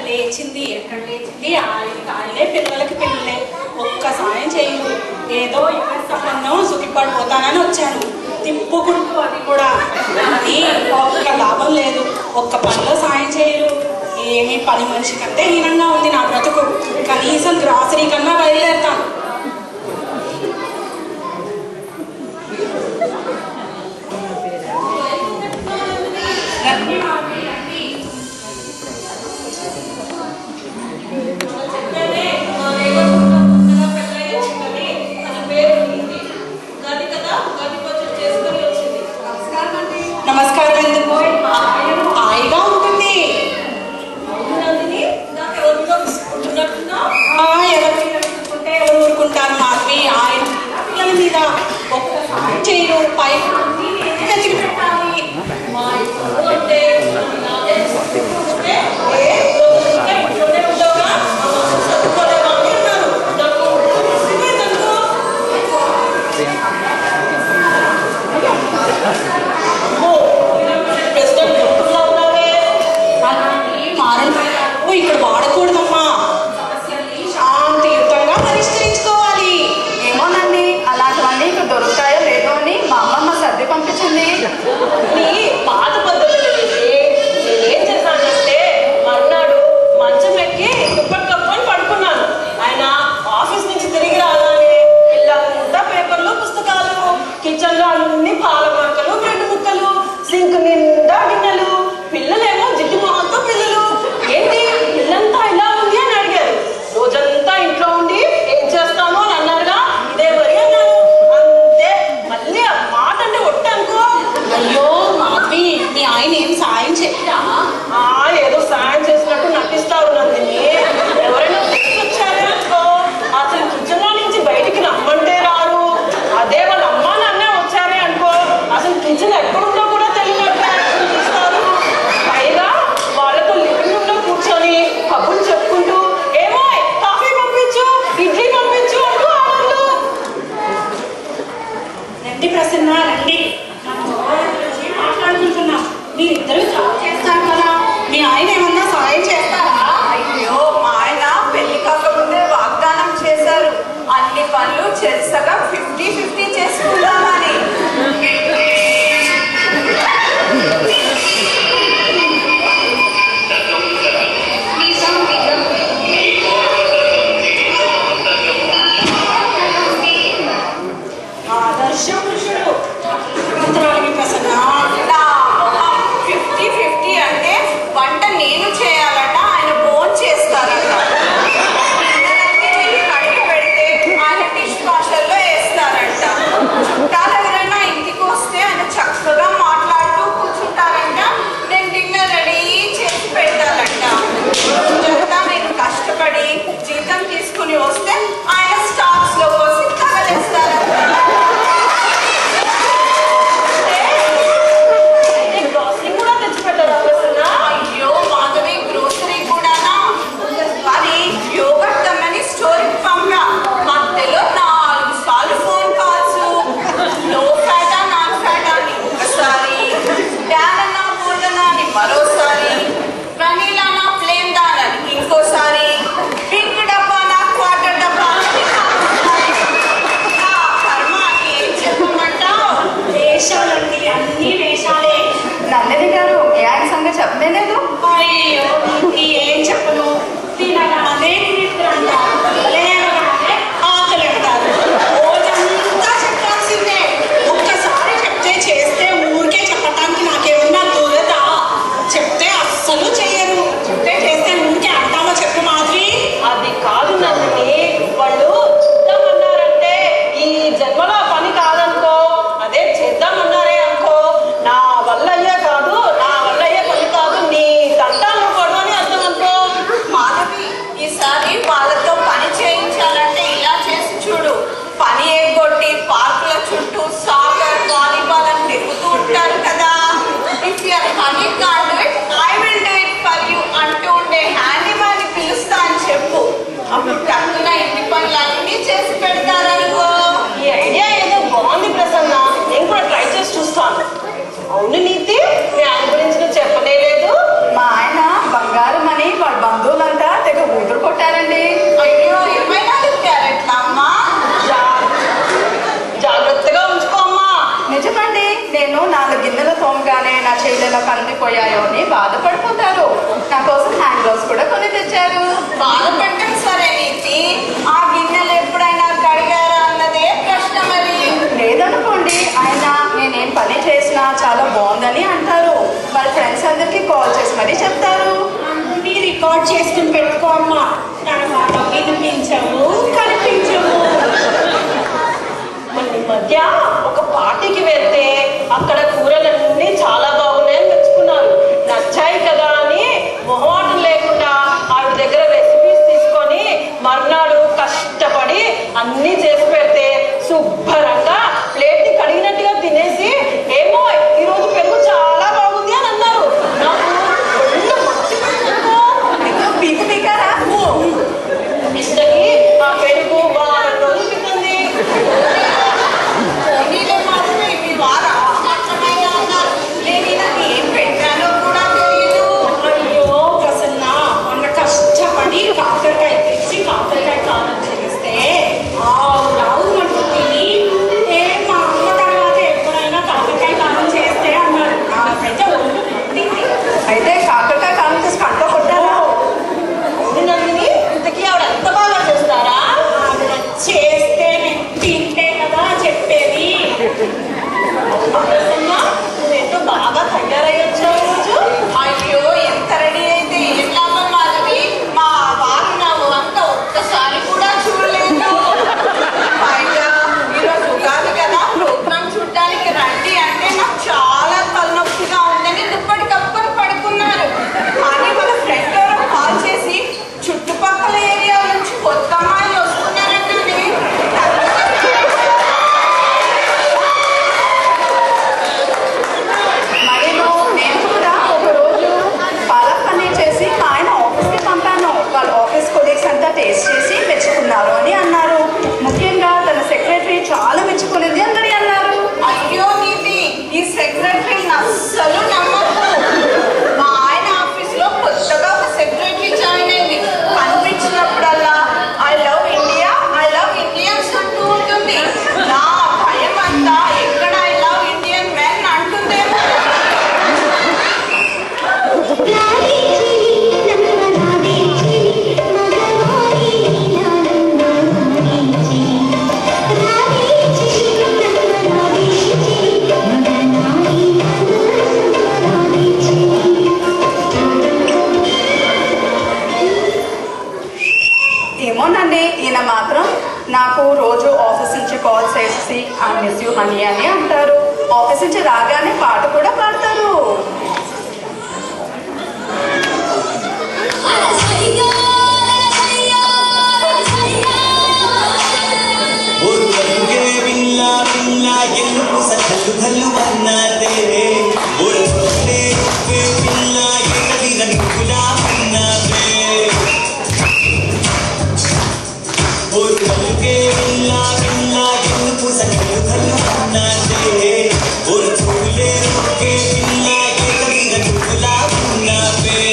లేచింది ఎక్కడ లేచింది ఆయనే పిల్లలకి పిల్లలే ఒక్క సాయం చేయరు. ఏదో ఇక్కడ సంబంధం సుఖిపడిపోతానని వచ్చాను, తిప్పుకుంటూ అది కూడా కానీ ఒక్క లాభం లేదు. ఒక్క పనిలో సాయం చేయరు. ఏమీ పని మనిషి కంటే హీనంగా ఉంది నా బ్రతుకు. కనీసం గ్రాసరీ కన్నా బయలుదేరుతాను. నమస్కారం. ఎందుకు హాయిగా ఉంటుంది. ఎవరు ఎవరు బాధపడటం సరే నీతి, ఆ గిన్నెలు ఎప్పుడైనా కడిగారా అన్నదే ప్రశ్న. మరి లేదనుకోండి, ఆయన నేనేం పని చేసినా చాలా బాగుందని అంటారు. వాళ్ళ ఫ్రెండ్స్ అందరికీ కాల్ చేసి మరీ చెప్తారు. నీ రికార్డ్ చేసుకుని పెట్టుకో అమ్మా, తర్వాత వినిపించవు కనిపించవు. ఈ మధ్య ఒక పార్టీకి వెళ్తే అక్కడ కూరలన్నీ చాలా బాగున్నాయని మెచ్చుకున్నారు. నచ్చాయి కదా అని మొహమాటం లేకుండా ఆవిడ దగ్గర రెసిపీస్ తీసుకొని మర్నాడు కష్టపడి అన్నీ చేసి పెడితే శుభ్రంగా ప్లేట్ని కడిగినట్టుగా తినేసి, ఏమో ఈరోజు పెరుగు చాలా బాగుంది అని అన్నారు. నాకు పీకు పీకారా? ఇంతకీ ఆ పెరుగు వారం రోజులు తింటుంది. పోనీలే మాత్రమే మీ వారు ఆకర్షణగా ఉన్నారు. నేను నాకు ఏం పెట్టానో కూడా తెలియదు. అయ్యో ప్రసన్న, మొన్న కష్టపడి కాకరకాయ తెచ్చి కాకరకాయ కారం చేస్తే ఆవు మనకు తిని మా అమ్మ తర్వాత ఎప్పుడైనా కాకరకాయ కారం చేస్తే అన్నారు. నాకైతే ఒళ్ళు పుట్టింది. అయితే కాకరకాయ కాలం చేసి కంట కొట్టారా? నందిని, ఇంతకీ ఆవిడ ఎంత బాగా చేస్తారా? ఆవిడ చేస్తే నేను తింటే కదా చెప్పేది. నువ్వేంటో బాగా తయారయ్యొచ్చావు రోజు. అయ్యో, ఎంత రెడీ అయితే ఏం లాభం మాధవి, మా వారు నా వంక ఒక్కసారి కూడా చూడలేదు. పైగా ఈరోజు ఉగాది కదా, ప్రోగ్రామ్ చూడడానికి రండి అంటే నాకు చాలా తలనొప్పిగా ఉందని దుప్పటి కప్పుకొని పడుకున్నారు. కానీ వాళ్ళ ఫ్రెండ్ ఎవరో కాల్ చేసి చుట్టుపక్కల ఏరియా నుంచి కొత్త అమ్మాయిలు వస్తున్నారంటండి. నేను కూడా ఒకరోజు పాలక్ పన్నీర్ చేసి మా ఆయన ఆఫీస్కి పంపాను. వాళ్ళ ఆఫీస్ కొలీగ్స్ అంతా టేస్ట్ చేసి మెచ్చుకున్నారు అని అన్నారు. ముఖ్యంగా తన సెక్రటరీ చాలా మెచ్చుకునేది అందరి అన్నారు. అయ్యో నీతి, ఈ సెక్రటరీని అస్సలు నమ్మకు. మా ఆయన ఆఫీస్ లో కొత్తగా ఒక సెక్రటరీ జాయిన్ అయింది. కనిపించినప్పుడల్లా I love India, I love Indians అంటూ ఉంటుంది. నా భయం అంతా ఎక్కడ ఐ లవ్ ఇండియన్ మెన్ అంటుందేమో. ఏమోనండి, ఈయన మాత్రం నాకు రోజు ఆఫీస్ నుంచి కాల్ చేసి ఐ మిస్ యూ హనీ అని అంటారు. ఆఫీస్ నుంచి రాగానే పాట కూడా పాడతారు. ஒரு கருகே வில்லா வில்லா எல்லு சல்லு கல்லு வண்ணாதே ஒரு சொலே கே வில்லா எல்லி நனிக்குலா வண்ணாதே ஒரு கருகே வில்லா வில்லா எல்லு சல்லு கல்லு வண்ணாதே ஒரு சொலே கே வில்லா எல்லி நனிக்குலா வண்ணாதே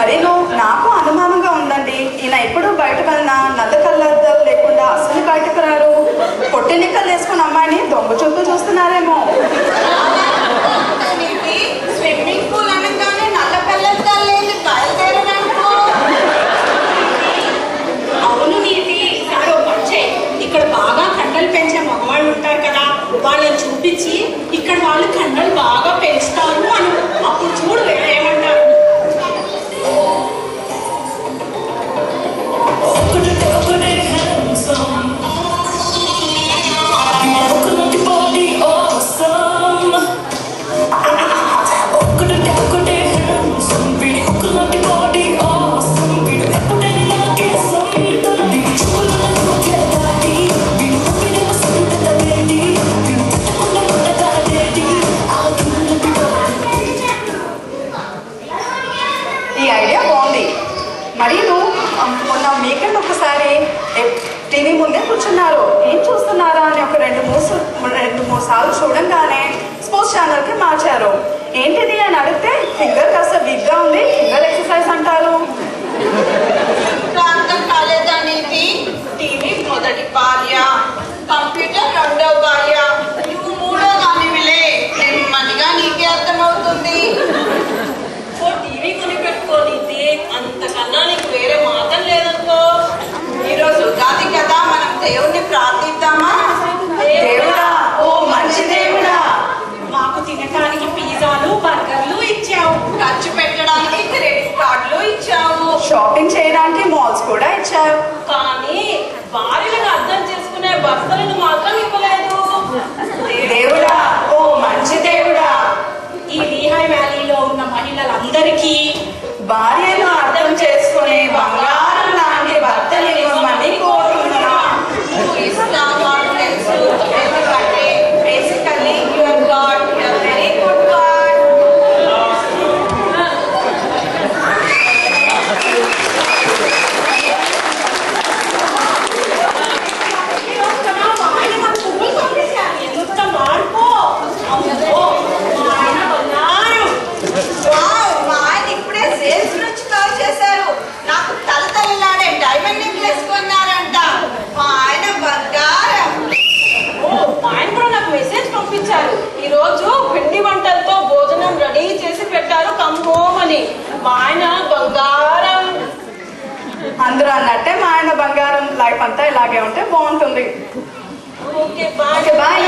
మరి నాకు అనుమానంగా ఉందండి. ఈయన ఎప్పుడు బయటకు వెళ్ళినా నల్ల కళ్ళద్దాలు లేకుండా అసలు బయటకు రారు. పొట్టినిక్కలు వేసుకున్న అమ్మాయిని దొంగ చూపు చూస్తున్నారేమో. నీతి స్విమ్మింగ్ పూల్ అనగానే నల్ల కళ్ళద్దాలు లేని బయలుదేరడానికి అవును నీతి, సారో పంచే ఇక్కడ బాగా కండలు పెంచే మగవాళ్ళు ఉంటారు కదా, వాళ్ళని చూపించి ఇక్కడ వాళ్ళు కండలు బాగా పెంచుతారు అని అప్పుడు చూడు ఏమంటారు. ఈ ఐడియా బాగుంది. మరి మొన్న మీకంటే ఒకసారి టీవీ ముందే కూర్చున్నారు, ఏం చూస్తున్నారా అని ఒక రెండు మూడు సార్లు చూడంగానే స్పోర్ట్స్ ఛానల్కి మార్చారు. ఏంటిది అని అడిగితే ఫింగర్ కాస్త వీక్గా ఉంది, ఫింగర్ ఎక్సర్సైజ్ అంటారు. ఇంకా అర్థం కాలేదా నీతి? టీవీ మొదటి భార్య, కంప్యూటర్ రెండవ భార్య, నువ్వు మూడో దానివిలే. నెమ్మదిగా నీకే అర్థమవుతుంది. ఓ టీవీ కొని పెట్టుకోనిది, అంతకన్నా నీకు వేరే మార్గం లేదనుకో. ఈరోజు ఉగాది కదా, మనం దేవుణ్ణి ప్రార్థిద్దామా? దేవుడా, ఓ మంచి దేవుడా, మాకు తినటానికి పిజ్జాలు బర్గర్లు ఇచ్చావు, ఖర్చు పెట్టడానికి క్రెడిట్ కార్డులు ఇచ్చావు. షాపింగ్ చేయడానికి మాల్స్ కూడా ఇచ్చారు. కానీ భార్యలను అర్థం చేసుకునే భర్తలను మాత్రం ఇవ్వలేదు. దేవుడా, ఓ మంచి దేవుడా, ఈ లీహాయ్ వ్యాలీలో ఉన్న మహిళలందరికీ భార్యను అర్థం చేసుకునే బంగారం లాంటి భర్తలు ఇవ్వమని కోరుకుంటున్నా. నువ్వు ఇస్తావు నాకు తెలుసు, ఎందుకంటే basically your God, your very good God. మా ఆయన మాకు పువ్వులు పంపించారు. ఎంత మార్పు! అమ్మో, మా ఆయన బంగారం. వావ్, మా ఆయన ఇప్పుడే సేల్స్ నుంచి కాల్ చేశారు. నాకు తలతలలాడే డైమండ్ నెక్లెస్ కొన్నారంట. మా ఆయన బంగారం. ఓ, మా ఆయన కూడా నాకు మెసేజ్ పంపించారు. ఈ రోజు పిండి వంటలతో భోజనం రెడీ చేసి పెట్టారు, కమ్ హోమ్ అని. మా ఆయన బంగారం. అందరూ అన్నట్టే మా ఆయన బంగారం. లైఫ్ అంతా ఇలాగే ఉంటే బాగుంటుంది. Okay bye. Okay bye.